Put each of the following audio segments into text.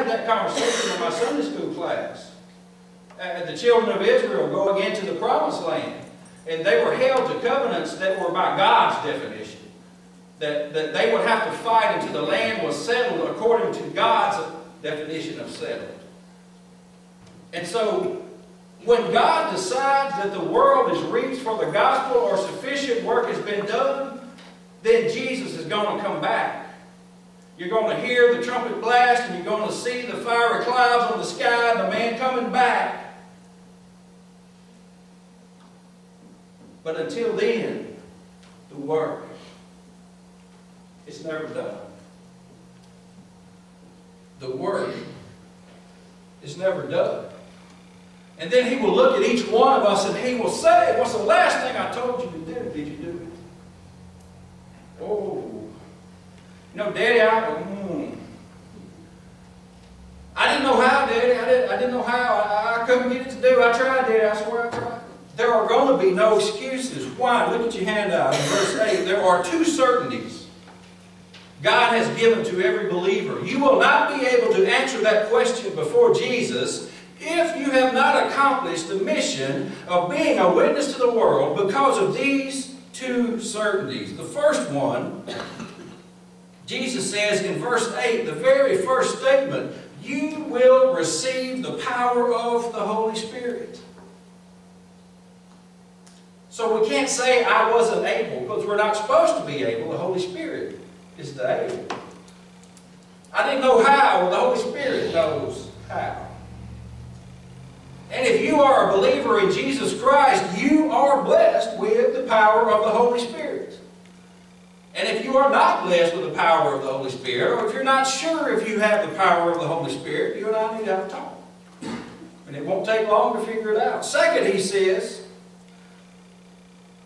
had that conversation in my Sunday school class. The children of Israel going into the promised land. And they were held to covenants that were by God's definition. That they would have to fight until the land was settled according to God's definition of settled. And so, when God decides that the world is reached for the gospel or sufficient work has been done, then Jesus is going to come back. You're going to hear the trumpet blast and you're going to see the fiery clouds on the sky and the man coming back. But until then, the work is never done. The work is never done. And then He will look at each one of us and He will say, what's the last thing I told you to do? Did you do it? Oh. You know, Daddy, I didn't know how, Daddy. I didn't know how. I couldn't get it to do. I tried, Daddy. I swear I tried. There are going to be no excuses. Why? Look at your handout in verse 8. There are two certainties God has given to every believer. You will not be able to answer that question before Jesus if you have not accomplished the mission of being a witness to the world because of these two certainties. The first one, Jesus says in verse 8, the very first statement, you will receive the power of the Holy Spirit. So we can't say I wasn't able, because we're not supposed to be able. The Holy Spirit is the able. I didn't know how, well, the Holy Spirit knows how. And if you are a believer in Jesus Christ, you are blessed with the power of the Holy Spirit. And if you are not blessed with the power of the Holy Spirit, or if you're not sure if you have the power of the Holy Spirit, you and I need to have a talk. And it won't take long to figure it out. Second, he says,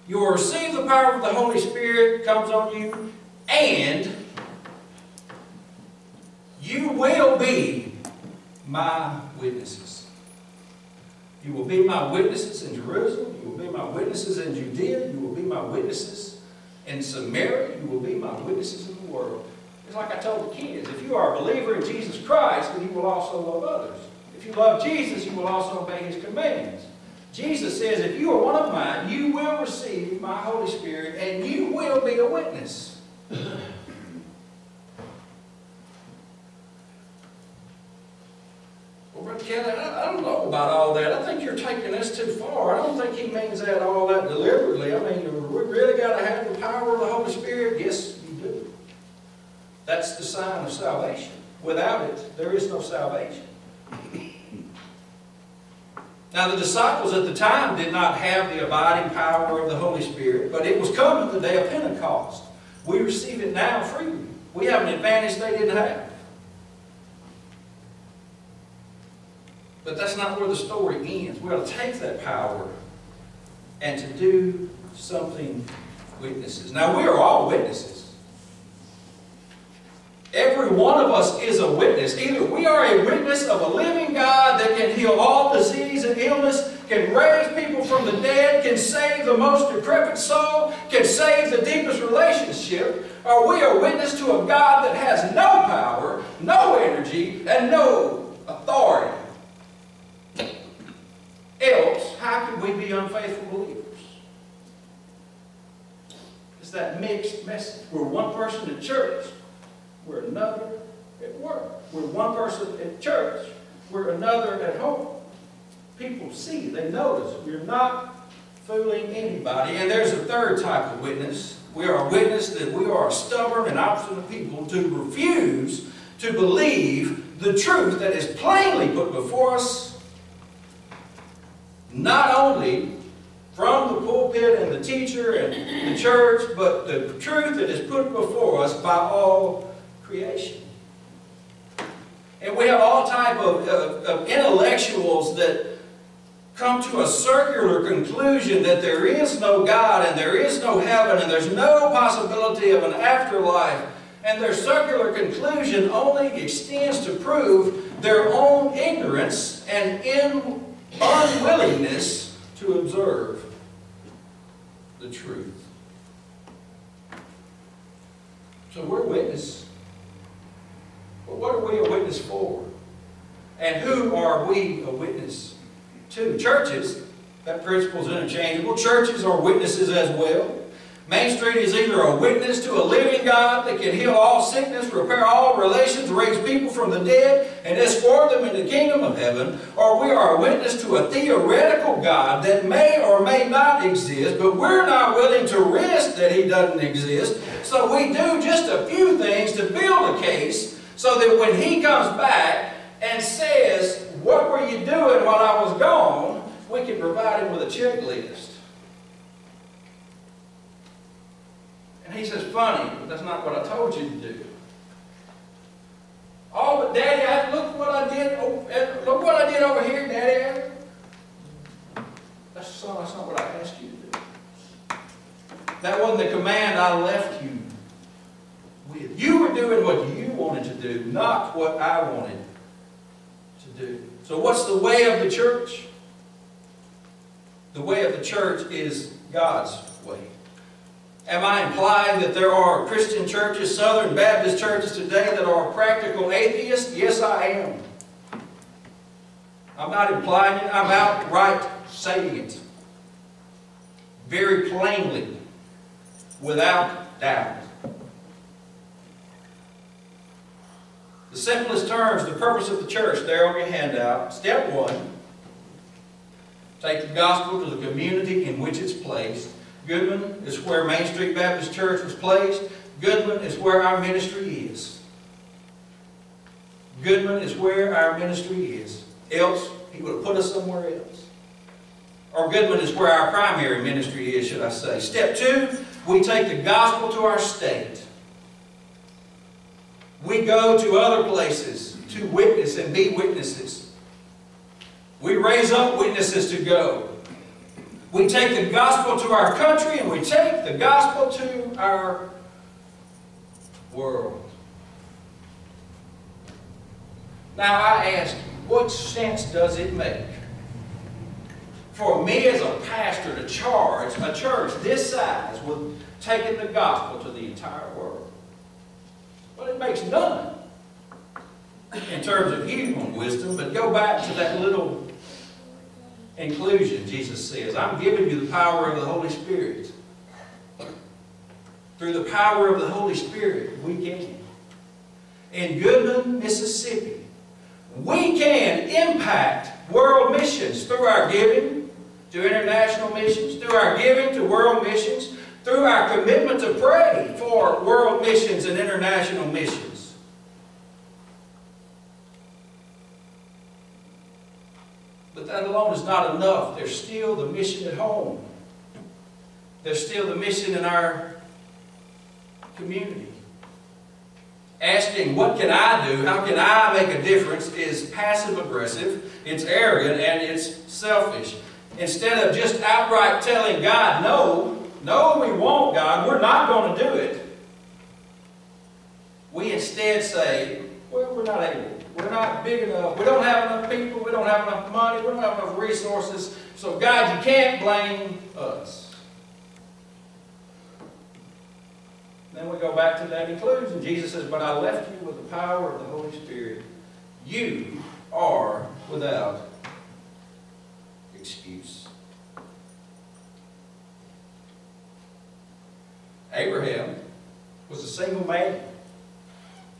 you will receive the power of the Holy Spirit, comes on you, and you will be my witnesses. You will be my witnesses in Jerusalem. You will be my witnesses in Judea. You will be my witnesses in Samaria. You will be my witnesses in the world. It's like I told the kids, if you are a believer in Jesus Christ, then you will also love others. If you love Jesus, you will also obey His commands. Jesus says, if you are one of mine, you will receive my Holy Spirit, and you will be a witness. Well, Brother Kelly, I don't know about all that. I think you're taking this too far. I don't think he means that all that deliberately. I mean, we really got to have the power of the Holy Spirit. Yes, you do. That's the sign of salvation. Without it, there is no salvation. Now, the disciples at the time did not have the abiding power of the Holy Spirit, but it was coming the day of Pentecost. We receive it now freely. We have an advantage they didn't have. But that's not where the story ends. We've got to take that power and to do something witnesses. Now, we are all witnesses. Every one of us is a witness. Either we are a witness of a living God that can heal all disease and illness, can raise people from the dead, can save the most decrepit soul, can save the deepest relationship, or we are witness to a God that has no power, no energy, and no authority. Else, how can we be unfaithful believers? It's that mixed message. We're one person at church, we're another at work. We're one person at church, we're another at home. People see, they notice. We're not fooling anybody. And there's a third type of witness. We are a witness that we are stubborn and obstinate people to refuse to believe the truth that is plainly put before us, not only from the pulpit and the teacher and the church, but the truth that is put before us by all creation. And we have all type of intellectuals that come to a circular conclusion that there is no God and there is no heaven and there's no possibility of an afterlife. And their circular conclusion only extends to prove their own ignorance and unwillingness to observe the truth. So we're a witness. But what are we a witness for? And who are we a witness to? Churches, that principle is interchangeable. Churches are witnesses as well. Main Street is either a witness to a living God that can heal all sickness, repair all relations, raise people from the dead, and escort them into the kingdom of heaven, or we are a witness to a theoretical God that may or may not exist, but we're not willing to risk that He doesn't exist, so we do just a few things to build a case so that when He comes back and says, "What were you doing while I was gone?" we can provide Him with a checklist. And He says, "Funny, but that's not what I told you to do." "Oh, but Daddy, look what I did. Look what I did over here, Daddy." That's not what I asked you to do. That wasn't the command I left you with. You were doing what you wanted to do, not what I wanted to do. So what's the way of the church? The way of the church is God's way. Am I implying that there are Christian churches, Southern Baptist churches today that are practical atheists? Yes, I am. I'm not implying it. I'm outright saying it. Very plainly, without doubt. The simplest terms, the purpose of the church, there on your handout. Step 1, take the gospel to the community in which it's placed. Goodman is where Main Street Baptist Church was placed. Goodman is where our ministry is. Goodman is where our ministry is. Else, He would have put us somewhere else. Or Goodman is where our primary ministry is, should I say. Step 2, we take the gospel to our state. We go to other places to witness and be witnesses. We raise up witnesses to go. We take the gospel to our country and we take the gospel to our world. Now I ask you, what sense does it make for me as a pastor to charge a church this size with taking the gospel to the entire world? Well, it makes none in terms of human wisdom, but go back to that little inclusion. Jesus says, "I'm giving you the power of the Holy Spirit." Through the power of the Holy Spirit, we can. In Goodman, Mississippi, we can impact world missions through our giving to international missions, through our giving to world missions, through our commitment to pray for world missions and international missions. But that alone is not enough. There's still the mission at home. There's still the mission in our community. Asking, what can I do? How can I make a difference? Is passive-aggressive, it's arrogant, and it's selfish. Instead of just outright telling God, no, we won't, God, we're not going to do it. We instead say, well, we're not able. We're not big enough. We don't have enough people. We don't have enough money. We don't have enough resources. So, God, you can't blame us. Then we go back to that conclusion. Jesus says, "But I left you with the power of the Holy Spirit. You are without excuse." Abraham was a single man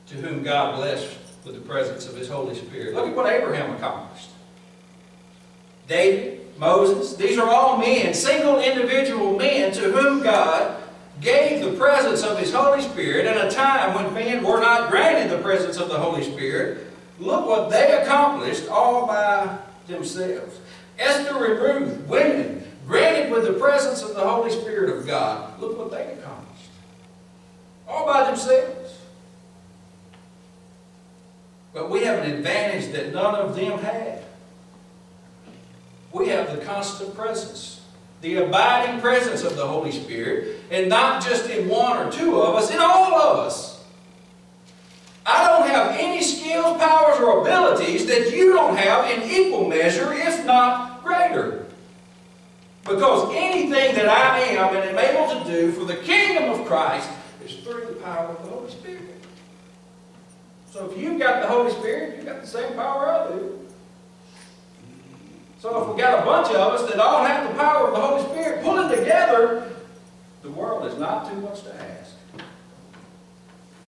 to whom God blessed with the presence of His Holy Spirit. Look at what Abraham accomplished. David, Moses, these are all men, single individual men to whom God gave the presence of His Holy Spirit in a time when men were not granted the presence of the Holy Spirit. Look what they accomplished all by themselves. Esther and Ruth, women, granted with the presence of the Holy Spirit of God. Look what they accomplished. All by themselves. But we have an advantage that none of them had. We have the constant presence, the abiding presence of the Holy Spirit, and not just in one or two of us, in all of us. I don't have any skills, powers, or abilities that you don't have in equal measure, if not greater. Because anything that I am and am able to do for the kingdom of Christ is through the power of the Holy Spirit. So if you've got the Holy Spirit, you've got the same power I do. So if we got a bunch of us that all have the power of the Holy Spirit pulling together, the world is not too much to ask.